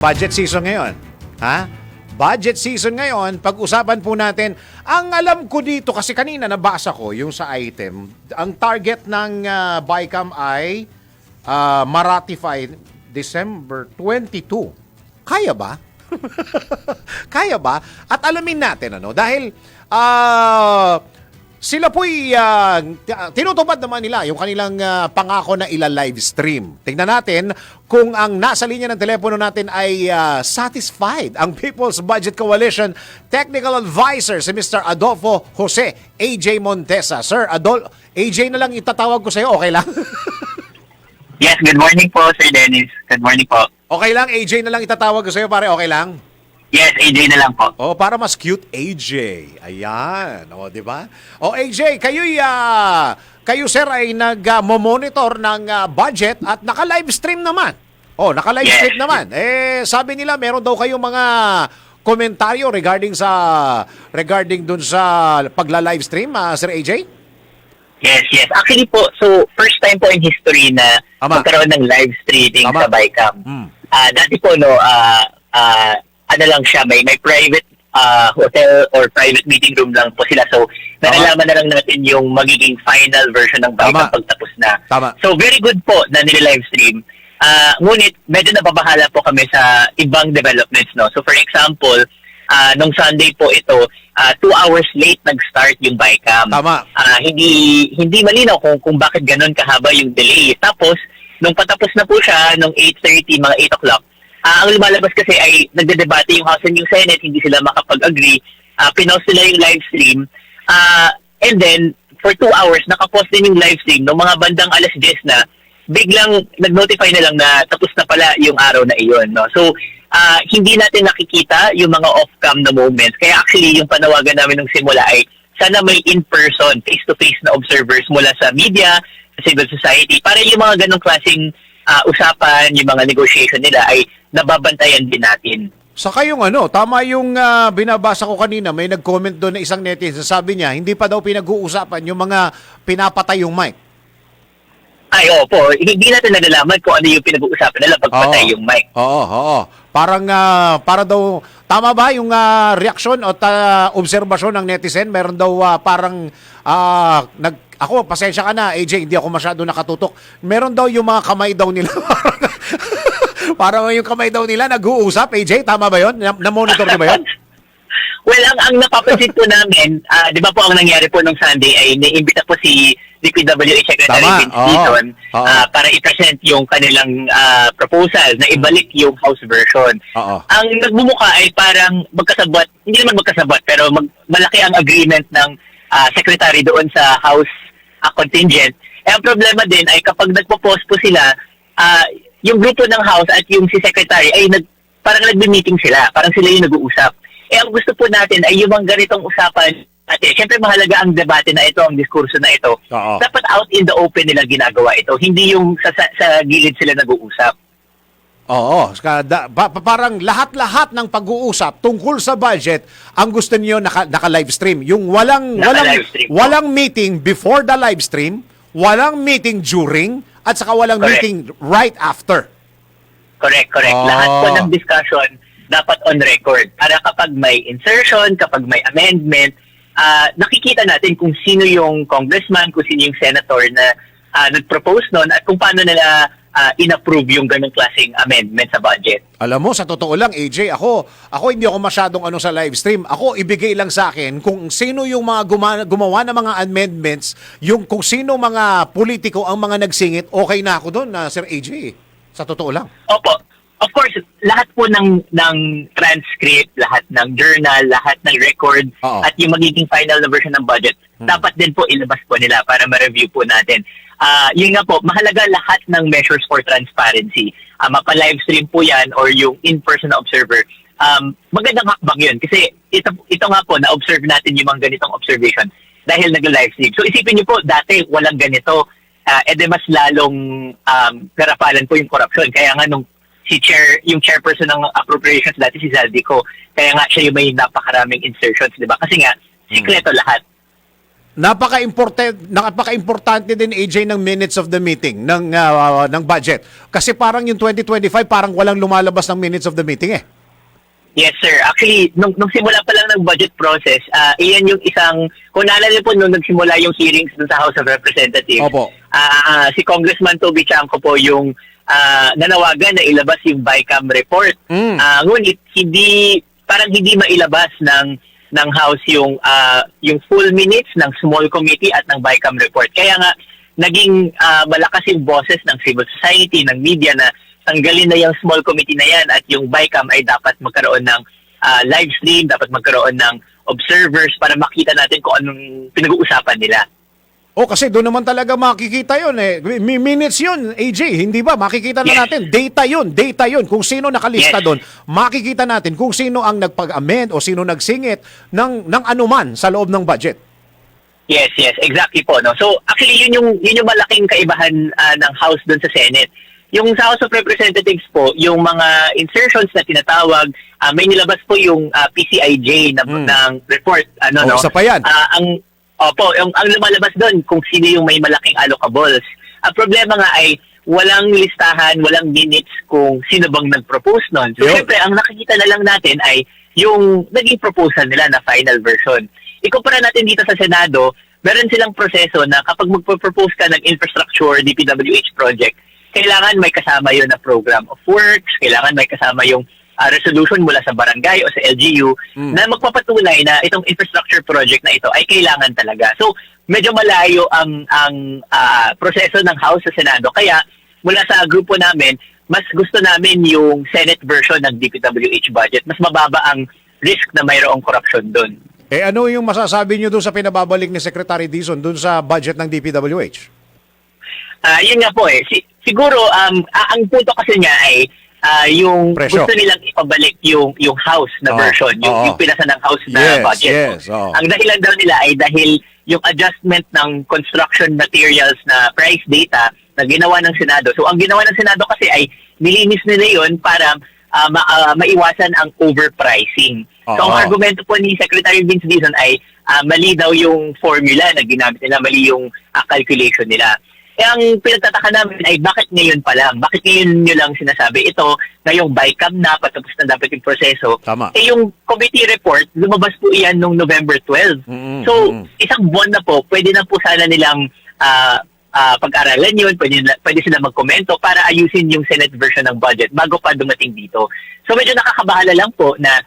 Budget season ngayon. Ha? Budget season ngayon, pag-usapan po natin, ang alam ko dito, kasi kanina nabasa ko yung sa item, ang target ng BICAM ay ma-ratify December 22. Kaya ba? Kaya ba? At alamin natin, dahil sila po'y tinutupad naman nila yung kanilang pangako na ila-live stream. Tingnan natin kung ang nasa linya ng telepono natin ay satisfied. Ang People's Budget Coalition Technical Advisor, si Mr. Adolfo Jose AJ Montesa. Sir, AJ na lang itatawag ko sa'yo, okay lang? Yes, good morning po, Sir Dennis. Good morning po. Okay lang, AJ na lang itatawag ko sa'yo, pare, okay lang? Yes, AJ na lang po. Oh, para mas cute, AJ. Ayan. O, di ba? O, AJ, kayo sir ay nag-monitor ng budget at naka-live stream naman. Oh, naka-live stream naman. Sabi nila meron daw kayong mga komentaryo regarding dun sa pagla-live stream, Sir AJ? Yes. Actually po, so first time po in history na magkaroon ng live streaming sa BICAM. Dati po, ano lang siya, may private hotel or private meeting room lang po sila. So, nalalaman na lang natin yung magiging final version ng BICAM pagtapos na. Tama. So, very good po na nila-live stream. Ngunit, medyo nababahala po kami sa ibang developments, no? So, for example, nung Sunday po ito, 2 hours late nag-start yung BICAM. Tama. Hindi malinaw kung bakit ganun kahaba yung delay. Tapos, nung patapos na po siya, nung 8:30, mga 8 o'clock, ang lumalabas kasi ay nagdedebate yung House and yung Senate, hindi sila makapag-agree. Pinost nila yung live stream. And then, for 2 hours, nakapost din yung live stream. Nung mga bandang 10:00 na, biglang nag-notify na lang na tapos na pala yung araw na iyon. No? So, hindi natin nakikita yung mga off-cam na moments. Kaya actually, yung panawagan namin nung simula ay sana may in-person, face-to-face na observers mula sa media, sa civil society, para yung mga ganong klaseng usapan, yung mga negotiation nila ay nababantayan din natin. Saka yung tama yung binabasa ko kanina, may nag-comment doon na isang netizen, sabi niya, hindi pa daw pinag-uusapan yung mga pinapatay yung mic. Ay, opo. Hindi natin nalalaman kung ano yung pinag-uusapan nila pagpatay yung mic. Oo. Parang, para daw, tama ba yung reaksyon o obserbasyon ng netizen? Meron daw parang, ako, pasensya ka na, AJ, hindi ako masyado nakatutok. Meron daw yung mga kamay daw nila. Parang yung kamay daw nila nag-uusap, AJ, tama ba yun? Na-monitor niyo ba yun? Well, ang napapansin po namin, di ba po ang nangyari po nung Sunday ay naiimbita po si DPWH Secretary Vince Dizon para i-present yung kanilang proposal na ibalik yung House version. Ang nagmumukha ay parang magkasabot, hindi naman magkasabot, pero malaki ang agreement ng Secretary doon sa House contingent. Ang problema din ay kapag nagpo-post po sila, yung grupo ng House at yung si Secretary ay parang nagbe-meeting sila, parang sila yung nag-uusap. Ang gusto po natin ay yung mga ganitong usapan, at siyempre mahalaga ang debate na ito, ang diskurso na ito. Dapat out in the open nila ginagawa ito, hindi yung sa gilid sila nag-uusap. Oo, parang lahat-lahat ng pag-uusap tungkol sa budget, ang gusto niyo naka-live stream. Yung walang meeting before the live stream, walang meeting during, at saka walang meeting right after. Correct. Lahat po ng discussion dapat on record. Para kapag may insertion, kapag may amendment, nakikita natin kung sino yung congressman, kung sino yung senator na nag-propose nun at kung paano nila in-approve yung ganung klaseng amendment sa budget. Alam mo, sa totoo lang, AJ, ako hindi ako masyadong sa live stream. Ako, ibigay lang sa akin kung sino yung mga gumawa ng mga amendments, yung kung sino mga politiko ang mga nagsingit, okay na ako doon, Sir AJ. Sa totoo lang. Opo. Of course, lahat po ng transcript, lahat ng journal, lahat ng record, at yung magiging final na version ng budget, dapat din po ilabas po nila para ma-review po natin. Yun nga po, mahalaga lahat ng measures for transparency. Mapa-live stream po yan or yung in-person observer. Magandang hakbang yun kasi ito nga po, na-observe natin yung mga ganitong observation dahil nag-live stream. So isipin niyo po, dati walang ganito, mas lalong karapalan po yung corruption. Kaya nga nung yung chairperson ng appropriations dati si Zaldico, kaya nga siya yung may napakaraming insertions, di ba? Kasi nga, sikreto lahat. napaka-importante din AJ ng minutes of the meeting ng budget. Kasi parang yung 2025 parang walang lumalabas ng minutes of the meeting eh. Yes, sir. Actually, nung simula pa lang ng budget process, iyan yung isang, kung naalala po nung nagsimula yung hearings dun sa House of Representatives, Opo. Si Congressman Toby Chanco po yung nanawagan na ilabas yung BICAM report. Ngunit parang hindi mailabas ng House yung full minutes ng small committee at ng BICAM report. Kaya nga, naging malakas yung boses ng civil society, ng media na tanggalin na yung small committee na yan at yung BICAM ay dapat magkaroon ng live stream, dapat magkaroon ng observers para makita natin kung anong pinag-uusapan nila. Kasi doon naman talaga makikita yun eh. Minutes yun, AJ, hindi ba? Makikita na natin. Data yun. Kung sino nakalista doon, makikita natin kung sino ang nagpag-amend o sino nagsingit ng anuman sa loob ng budget. Yes, exactly po. No? So actually yun yung malaking kaibahan ng House doon sa Senate. Yung sa House of Representatives po, yung mga insertions na tinatawag, may nilabas po yung PCIJ ng report. Isa pa yan. Ang lumalabas doon kung sino yung may malaking allocables. Ang problema nga ay walang listahan, walang minutes kung sino bang nag-propose nun. So, syempre, ang nakikita na lang natin ay yung naging proposal nila na final version. Ikumpara natin dito sa Senado, meron silang proseso na kapag magpo-propose ka ng infrastructure DPWH project, kailangan may kasama yon na program of works, kailangan may kasama yung resolution mula sa barangay o sa LGU na magpapatunay na itong infrastructure project na ito ay kailangan talaga. So, medyo malayo ang proseso ng House sa Senado. Kaya, mula sa grupo namin, mas gusto namin yung Senate version ng DPWH budget. Mas mababa ang risk na mayroong corruption doon. Ano yung masasabi nyo doon sa pinababalik ni Secretary Dizon doon sa budget ng DPWH? Yun nga po eh. Siguro, ang punto kasi niya ay yung presyo. Gusto nilang ipabalik yung House na version, yung pinasa ng House na budget. Ang dahilan daw nila ay dahil yung adjustment ng construction materials na price data na ginawa ng Senado. So, ang ginawa ng Senado kasi ay nilinis nila yun para maiwasan ang overpricing. So, ang argumento po ni Secretary Vince Dizon ay mali daw yung formula na ginamit nila, mali yung calculation nila. Ang pinagtataka namin ay bakit ngayon pa lang? Bakit ngayon nyo lang sinasabi ito, ngayong BICAM na, patapos na dapat yung proseso. Tama. Yung committee report, lumabas po iyan noong November 12. So, isang buwan na po, pwede na po sana nilang pag-aralan yun, pwede sila magkomento para ayusin yung Senate version ng budget bago pa dumating dito. So, medyo nakakabahala lang po na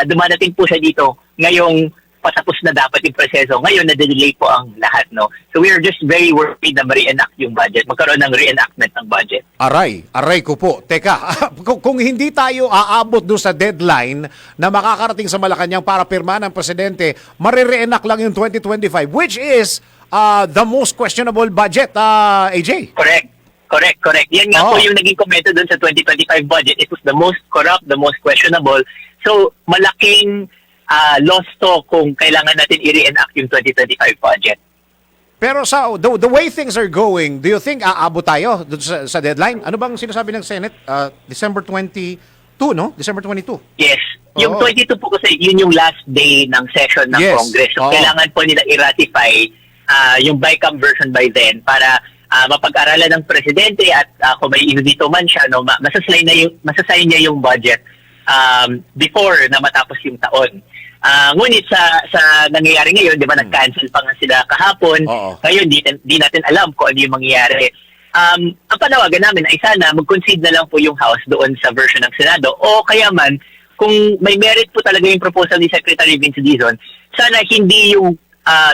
dumadating po siya dito ngayong patapos na dapat yung proseso. Ngayon, na-delay po ang lahat, no? So, we are just very worried na ma-reenact yung budget. Magkaroon ng reenactment ng budget. Aray ko po. Teka, kung hindi tayo aabot doon sa deadline na makakarating sa Malacanang para pirma ng Presidente, marire-enact lang yung 2025, which is the most questionable budget, AJ. Correct. Yan nga po yung naging komento doon sa 2025 budget. It was the most corrupt, the most questionable. So, malaking loss to kung kailangan natin i-reenact yung 2025 budget. Pero sa the way things are going, do you think aabot tayo doon sa deadline? Ano bang sinasabi ng Senate? December 22, no? December 22. Yes. Yung 22 po kasi yun yung last day ng session ng Congress. So, kailangan po nila i-ratify yung BICAM version by then para mapag-aralan ng presidente at kung may inudito man siya, no, masasign niya yung budget before na matapos yung taon. Ngunit sa nangyayari ngayon, di ba, nag-cancel pa nga sila kahapon. Ngayon, di natin alam kung ano yung mangyayari. Ang panawagan namin ay sana mag-concede na lang po yung House doon sa version ng Senado o kaya man, kung may merit po talaga yung proposal ni Secretary Vince Dizon, sana hindi yung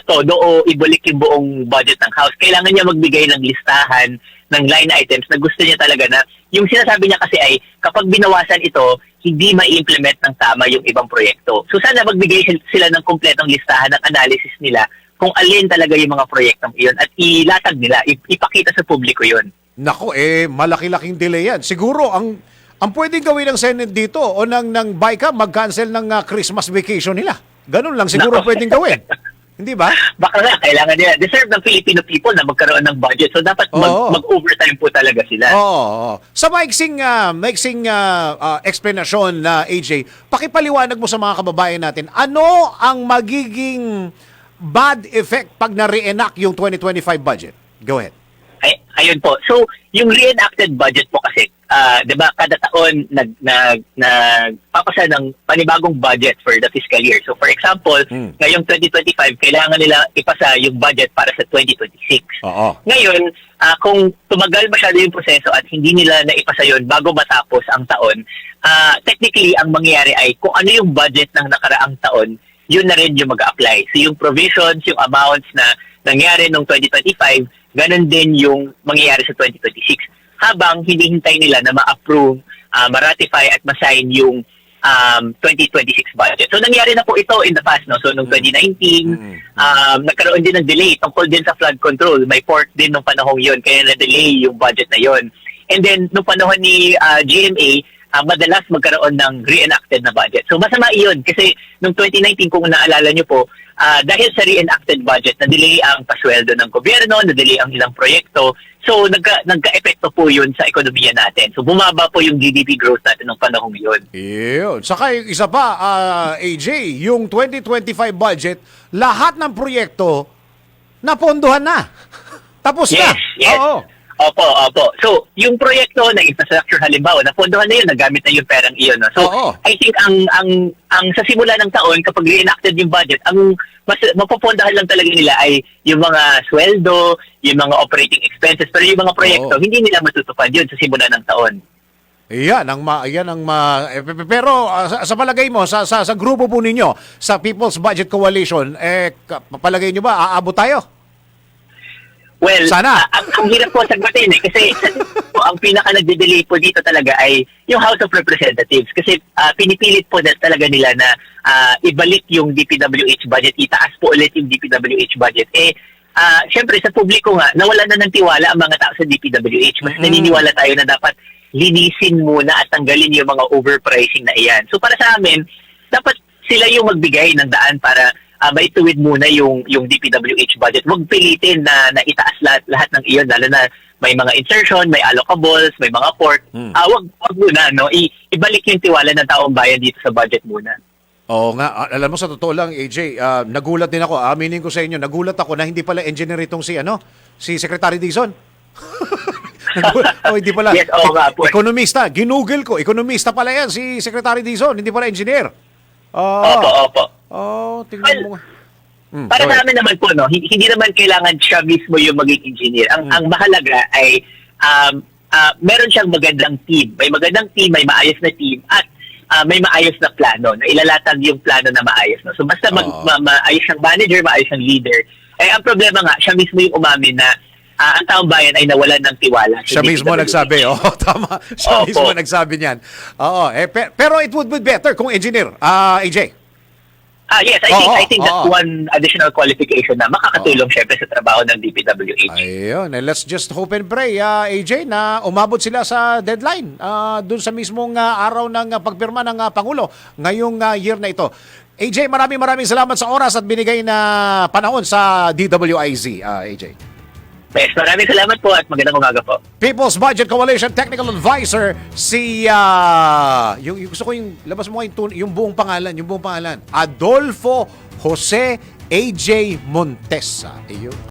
todo o ibalik yung buong budget ng House. Kailangan niya magbigay ng listahan ng line items na gusto niya talaga na yung sinasabi niya kasi ay kapag binawasan ito, hindi ma-implement ng tama yung ibang proyekto. So sana magbigay sila ng kumpletong listahan ng analysis nila kung alin talaga yung mga proyektong iyon at ilatag nila, ipakita sa publiko yun. Nako, malaki-laking delay yan. Siguro, ang pwedeng gawin ng Senate dito o ng BICAM, mag-cancel ng Christmas vacation nila. Ganun lang siguro pwedeng gawin. Hindi ba? Baka nga, kailangan nila. Deserve ng Filipino people na magkaroon ng budget. So, dapat mag-overtime po talaga sila. Sa maiksing explanation na AJ, pakipaliwanag mo sa mga kababayan natin, ano ang magiging bad effect pag na-reenact yung 2025 budget? Go ahead. Ayun po. So, yung reenacted budget po kasi, 'di ba, kada taon nagpapasa ng panibagong budget for the fiscal year. So, for example, ngayong 2025, kailangan nila ipasa yung budget para sa 2026. Oo. Ngayon, kung tumagal masyado yung proseso at hindi nila naipasa yon bago matapos ang taon, technically, ang mangyayari ay kung ano yung budget ng nakaraang taon, yun na rin yung mag-apply. So, yung provisions, yung amounts na nangyari noong 2025, ganun din yung mangyayari sa 2026. Habang hinihintay nila na ma-approve, ma-ratify at ma-sign yung 2026 budget. So nangyari na po ito in the past. No? So noong 2019, nagkaroon din ng delay tungkol din sa flood control. May port din nung panahong yon, kaya na-delay yung budget na yon. And then nung panahon ni GMA, madalas magkaroon ng reenacted na budget. So masama iyon kasi noong 2019, kung naalala nyo po, dahil sa reenacted budget, na-delay ang pasweldo ng gobyerno, na-delay ang ilang proyekto. So nagka-epekto po yun sa ekonomiya natin. So bumaba po yung GDP growth natin ng panahong yun. Yun. Saka yung isa pa, AJ, yung 2025 budget, lahat ng proyekto napondohan na. Tapos na. Yes. Oo. Opo. So, yung proyekto ng infrastructure halimbawa, napondohan na yun, nagamit na yung perang iyon. No? So, Oo. I think ang sa simula ng taon, kapag reenacted yung budget, ang mapopondahan lang talaga nila ay yung mga sweldo, yung mga operating expenses, pero yung mga proyekto, hindi nila matutupad yun sa simula ng taon. Pero sa palagay mo, sa grupo po ninyo, sa People's Budget Coalition, palagay nyo ba, aabot tayo? Well, sana. Ang hirap po sagutin kasi ang pinaka nagde-delay po dito talaga ay yung House of Representatives kasi pinipilit po talaga nila na ibalik yung DPWH budget, itaas po ulit yung DPWH budget. Syempre sa publiko nga, nawala na ng tiwala ang mga tao sa DPWH. Mas naniniwala tayo na dapat linisin muna at tanggalin yung mga overpricing na iyan. So para sa amin, dapat sila yung magbigay ng daan para maituwid muna yung DPWH budget. Huwag pilitin na itaas lahat ng iyon, lalo na may mga insertion, may allocables, may mga port. Wag muna, no? Ibalik yung tiwala ng taong bayan dito sa budget muna. Oo nga. Alam mo, sa totoo lang, AJ, nagulat din ako. Aminin ko sa inyo, nagulat ako na hindi pala engineer itong si Secretary Dizon. Hindi pala. Yes, nga po. Ekonomista. Ginugol ko. Ekonomista pala yan, si Secretary Dizon. Hindi pala engineer. Opo. Tingnan mo nga. Para sa amin naman po, no, hindi naman kailangan siya mismo yung maging engineer. Ang mahalaga ay meron siyang magandang team. May magandang team, may maayos na team, at may maayos na plano, na ilalatag yung plano na maayos. No? So basta maayos siyang manager, maayos siyang leader. Ang problema nga, siya mismo yung umamin na ang taong bayan ay nawalan ng tiwala. Siya mismo nagsabi. Tama. Siya mismo nagsabi niyan. Pero it would be better kung engineer. AJ. Yes, I think that's one additional qualification na makakatulong syempre sa trabaho ng DPWH. Ayun, let's just hope and pray, AJ, na umabot sila sa deadline dun sa mismong araw ng pagpirma ng Pangulo ngayong year na ito. AJ, maraming salamat sa oras at binigay na panahon sa DWIZ, AJ. Yes, maraming salamat po at magandang umaga po. People's Budget Coalition Technical Advisor, yung gusto ko labas mo yung buong pangalan, Adolfo Jose AJ Montesa. Ayun.